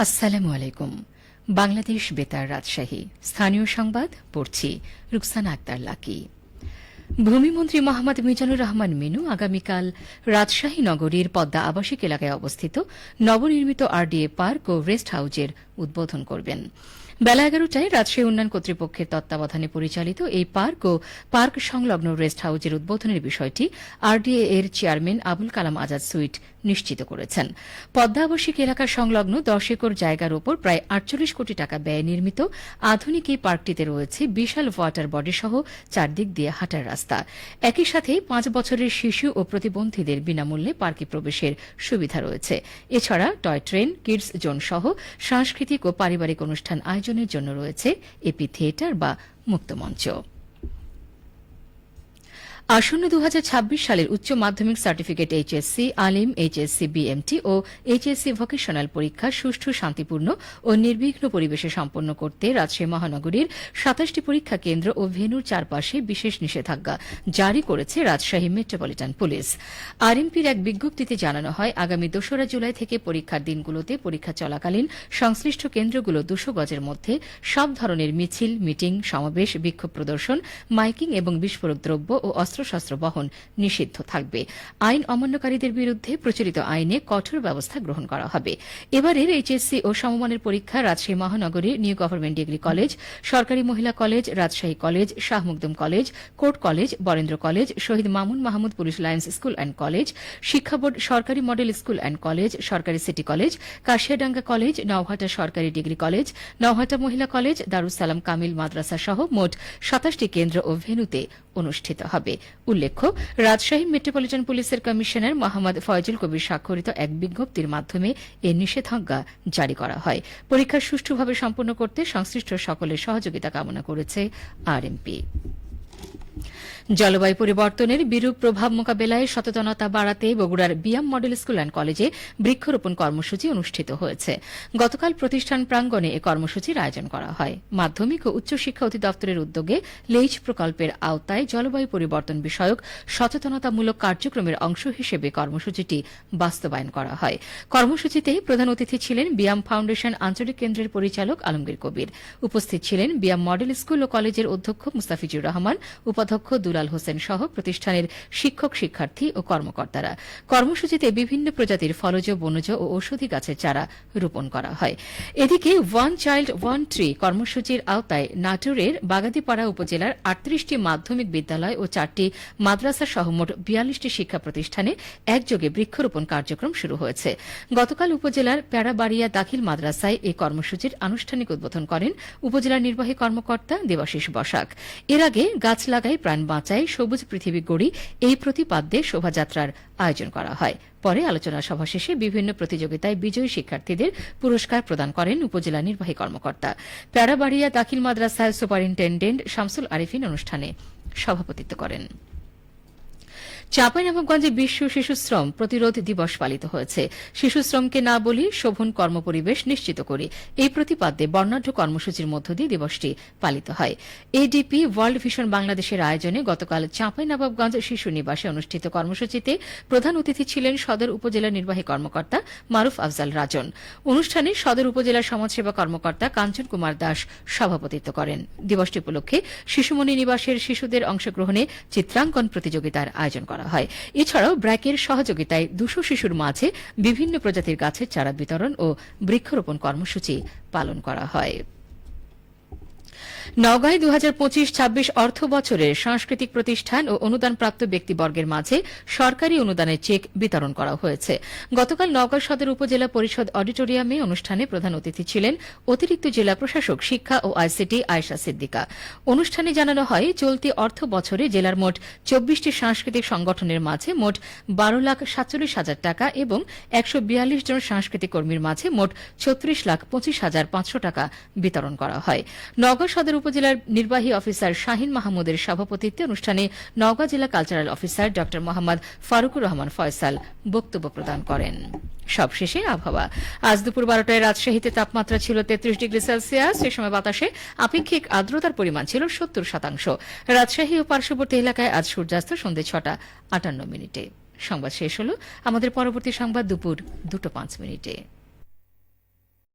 আসসালামু আলাইকুম। বাংলাদেশ বেতার রাজশাহী স্থানীয় সংবাদ পড়ছি রুকসানা আক্তার লাকি। ভূমিমন্ত্রী মোহাম্মদ মিজানুর রহমান মিনু আগামীকাল রাজশাহী নগরীর পদ্মা আবাসিক এলাকায় অবস্থিত নবনির্মিত আরডিএ পার্ক ও রেস্ট হাউজের উদ্বোধন করবেন। বেলা ১১টায় রাজশাহী উন্নয়ন কর্তৃপক্ষের তত্ত্বাবধানে পরিচালিত এই পার্ক ও পার্ক সংলগ্ন রেস্ট হাউজের উদ্বোধনের বিষয়টি আরডিএ এর চেয়ারম্যান আবুল কালাম আজাদ সুইট নিশ্চিত করেছেন। পদ্মা আবাসিক এলাকা সংলগ্ন ১০ একর জায়গার ওপর প্রায় ৪৮ কোটি টাকা ব্যয়ে নির্মিত আধুনিক এই পার্কটিতে রয়েছে বিশাল ওয়াটার বডি সহ চারদিক দিয়ে হাঁটার রাস্তা। একই সাথে ৫ বছরের শিশু ও প্রতিবন্ধীদের বিনামূল্যে পার্কে প্রবেশের সুবিধা রয়েছে। এছাড়া টয় ট্রেন, কিডস জোন সহ সাংস্কৃতিক ও পারিবারিক অনুষ্ঠান আয়োজনের জন্য রয়েছে এপি থিয়েটার বা মুক্তমঞ্চ। আসন্ন ২০২৬ সালের উচ্চ মাধ্যমিক সার্টিফিকেট এইচএসসি, আলিম, এইচএসসি বিএমটি ও এইচএসসি ভোকেশনাল পরীক্ষা সুষ্ঠু, শান্তিপূর্ণ ও নির্বিঘ্ন পরিবেশে সম্পন্ন করতে রাজশাহী মহানগরীর ২৭টি পরীক্ষা কেন্দ্র ও ভেন্যুর চারপাশে বিশেষ নিষেধাজ্ঞা জারি করেছে রাজশাহী মেট্রোপলিটন পুলিশ। আরএমপির এক বিজ্ঞপ্তিতে জানানো হয়, আগামী ২রা জুলাই থেকে পরীক্ষার দিনগুলোতে পরীক্ষা চলাকালীন সংশ্লিষ্ট কেন্দ্রগুলো ২০০ গজের মধ্যে সব ধরনের মিছিল, মিটিং, সমাবেশ, বিক্ষোভ প্রদর্শন, মাইকিং এবং বিস্ফোরক দ্রব্য ও অস্ত্রশস্ত্র বহন নিষিদ্ধ থাকবে। আইন অমান্যকারীদের বিরুদ্ধে প্রচলিত আইনে কঠোর ব্যবস্থা গ্রহণ করা হবে। এবারের এইচএসসি ও সমমানের পরীক্ষা রাজশাহী মহানগরীর নিউ গভর্নমেন্ট ডিগ্রি কলেজ, সরকারি মহিলা college, Rajshahi college, Shah Makhdum college, court college, Barendra college, Shahid Mamun Mahmud police lines school and college, শিক্ষা বোর্ড সরকারি মডেল স্কুল অ্যান্ড কলেজ, সরকারি city college, Kashiadanga college, Nowhata সরকারি ডিগ্রি কলেজ, নওহাটা মহিলা কলেজ, দারুস সালাম কামিল মাদ্রাসা সহ মোট ২৭টি কেন্দ্র ও ভেন্যুতে অনুষ্ঠিত হবে। উল্লেখ্য, রাজশাহী মেট্রোপলিটন পুলিশের কমিশনার মোহাম্মদ ফয়জুল কবির স্বাক্ষরিত এক বিজ্ঞপ্তির মাধ্যমে এ নিষেধাজ্ঞা জারি করা হয়। পরীক্ষা সুষ্ঠুভাবে সম্পন্ন করতে সংশ্লিষ্ট সকলের সহযোগিতা কামনা করেছে আরএমপি। জলবায়ু পরিবর্তনের বিরূপ প্রভাব মোকাবেলায় সচেতনতা বাড়াতে বগুড়ার বিয়াম মডেল স্কুল অ্যান্ড কলেজে বৃক্ষরোপণ কর্মসূচি অনুষ্ঠিত হয়েছে। গতকাল প্রতিষ্ঠান প্রাঙ্গণে এ কর্মসূচির আয়োজন করা হয়। মাধ্যমিক ও উচ্চশিক্ষা অধিদপ্তরের উদ্যোগে লেইজ প্রকল্পের আওতায় জলবায়ু পরিবর্তন বিষয়ক সচেতনতামূলক কার্যক্রমের অংশ হিসেবে কর্মসূচিটি বাস্তবায়ন করা হয়। কর্মসূচিতে প্রধান অতিথি ছিলেন বিয়াম ফাউন্ডেশন আঞ্চলিক কেন্দ্রের পরিচালক আলমগীর কবির। উপস্থিত ছিলেন বিয়াম মডেল স্কুল ও কলেজের অধ্যক্ষ মুস্তাফিজুর রহমান, উপাধ্যক্ষ দুলাল হোসেন সহ প্রতিষ্ঠানের শিক্ষক, শিক্ষার্থী ও কর্মকর্তারা। কর্মসূচিতে বিভিন্ন প্রজাতির ফলজ, বনজ ও ঔষধি গাছের চারা রোপণ করা হয়। এদিকে ওয়ান চাইল্ড ওয়ান ট্রি কর্মসূচির আওতায় নাটোরের বাগাতিপাড়া উপজেলার ৩৮টি মাধ্যমিক বিদ্যালয় ও ৪টি মাদ্রাসা সহ মোট ৪২টি শিক্ষা প্রতিষ্ঠানে একযোগে বৃক্ষরোপণ কার্যক্রম শুরু হয়েছে। গতকাল উপজেলার প্যারাবাড়িয়া দাখিল মাদ্রাসায় এই কর্মসূচির আনুষ্ঠানিক উদ্বোধন করেন উপজেলার নির্বাহী কর্মকর্তা দেবাশিস বসাক। এর আগে গাছ লাগাই প্রাণ বাঁচাই, সবুজ পৃথিবী গড়ি এই প্রতিপাদ্যে শোভাযাত্রার আয়োজন করা হয়। পরে আলোচনা সভা শেষে বিভিন্ন প্রতিযোগিতায় বিজয়ী শিক্ষার্থীদের পুরস্কার প্রদান করেন উপজেলা নির্বাহী কর্মকর্তা। প্যারাবাড়িয়া দাখিল মাদ্রাসার সুপারিনটেন্ডেন্ট শামসুল আরিফিন অনুষ্ঠানে সভাপতিত্ব করেন। চাঁপাইনবাবগঞ্জে বিশ্ব শিশু শ্রম প্রতিরোধ দিবস পালিত হয়েছে। শিশু শ্রমকে না বলি, শোভন কর্মপরিবেশ নিশ্চিত করে এই প্রতিপাদ্যে বর্ণাঢ্য কর্মসূচির মধ্য দিয়ে দিবসটি পালিত হয়। এডিপি ওয়ার্ল্ড ভিশন বাংলাদেশের আয়োজনে গতকাল চাঁপাইনবাবগঞ্জ শিশু নিবাসে অনুষ্ঠিত কর্মসূচিতে প্রধান অতিথি ছিলেন সদর উপজেলা নির্বাহী কর্মকর্তা মারুফ আফজাল রাজন। অনুষ্ঠানে সদর উপজেলা সমাজসেবা কর্মকর্তা কাঞ্চন কুমার দাস সভাপতিত্ব করেন। দিবসটি উপলক্ষে শিশুমণি নিবাসের শিশুদের অংশগ্রহণে চিত্রাঙ্কন প্রতিযোগিতার আয়োজন করা হয়। এছাড়াও ব্র্যাকের সহযোগিতায় ২০০ শিশুর মাঝে বিভিন্ন প্রজাতির গাছের চারা বিতরণ ও বৃক্ষরোপণ কর্মসূচি পালন করা হয়। নওগাঁয় ২০২৫-২৬ অর্থ বছরের সাংস্কৃতিক প্রতিষ্ঠান ও অনুদানপ্রাপ্ত ব্যক্তিবর্গের মাঝে সরকারি অনুদানের চেক বিতরণ করা হয়েছে। গতকাল নওগাঁ সদর উপজেলা পরিষদ অডিটোরিয়ামে অনুষ্ঠানে প্রধান অতিথি ছিলেন অতিরিক্ত জেলা প্রশাসক শিক্ষা ও আইসিটি আয়েশা সিদ্দিকা। অনুষ্ঠানে জানানো হয়, চলতি অর্থ বছরে জেলার মোট ২৪টি সাংস্কৃতিক সংগঠনের মাঝে মোট ১২,৪৭,০০০ টাকা এবং ১৪২ জন সাংস্কৃতিক কর্মীর মাঝে মোট ৩৬,২৫,৫০০ টাকা বিতরণ করা হয়। নওগাঁ সদর উপজেলার নির্বাহী অফিসার শাহিন মাহমুদের সভাপতিত্বে অনুষ্ঠানে নওগাঁ জেলা কালচারাল অফিসার ড মোহাম্মদ ফারুকুর রহমান ফয়সাল বক্তব্য প্রদান করেন। সবশেষে আবহাওয়া। আজ দুপুর ১২টায় রাজশাহীতে তাপমাত্রা ছিল ৩৩ ডিগ্রি সেলসিয়াস। এ সময় বাতাসে আপেক্ষিক আর্দ্রতার পরিমাণ ছিল ৭০%। রাজশাহী ও পার্শ্ববর্তী এলাকায় আজ সূর্যাস্ত সন্ধ্যে ৬টা ৫৮ মিনিটে। সংবাদ শেষ হল। আমাদের পরবর্তী সংবাদ দুপুর ২টা ৫ মিনিটে।